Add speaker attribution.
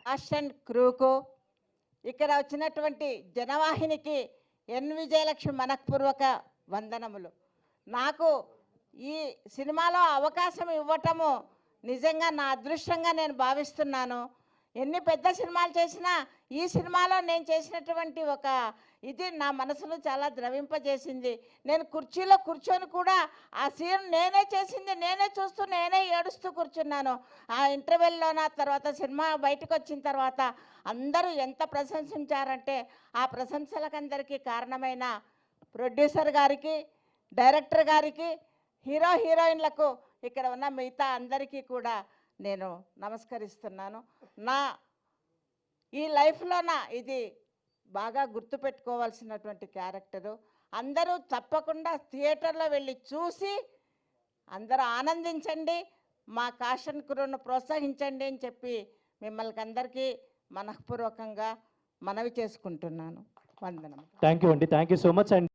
Speaker 1: Cost and క్రూకు, ఇక్కడ వచ్చినటువంటి జనవాహినికి ఎన్ విజయలక్ష్మి మనఃపూర్వక వందనములు. నాకు ఈ సినిమాలో అవకాశం ఇవ్వటము నిజంగా నా అదృష్టంగా నేను భావిస్తున్నాను. ఎన్ని పెద్ద సినిమాలు చేసినా ఈ సినిమాలో నేను చేసినటువంటి ఒక ఇది నా మనసును చాలా ద్రవింపజేసింది. నేను కుర్చీలో కూర్చొని కూడా ఆ సీన్ నేనే చేసింది నేనే చూస్తూ నేనే ఏడుస్తూ కూర్చున్నాను. ఆ ఇంటర్వెల్లోన తర్వాత సినిమా బయటకు వచ్చిన తర్వాత అందరూ ఎంత ప్రశంసించారంటే ఆ ప్రశంసలకందరికీ కారణమైన ప్రొడ్యూసర్ గారికి, డైరెక్టర్ గారికి, హీరో హీరోయిన్లకు, ఇక్కడ ఉన్న మిగతా అందరికీ కూడా నేను నమస్కరిస్తున్నాను. నా ఈ లైఫ్లోన ఇది బాగా గుర్తుపెట్టుకోవాల్సినటువంటి క్యారెక్టరు. అందరూ తప్పకుండా థియేటర్లో వెళ్ళి చూసి అందరూ ఆనందించండి, మా కాషన్ క్రూను ప్రోత్సహించండి అని చెప్పి మిమ్మల్ని అందరికీ మనఃపూర్వకంగా మనవి చేసుకుంటున్నాను. వందనం.
Speaker 2: థ్యాంక్ యూ అండి, thank you so much. And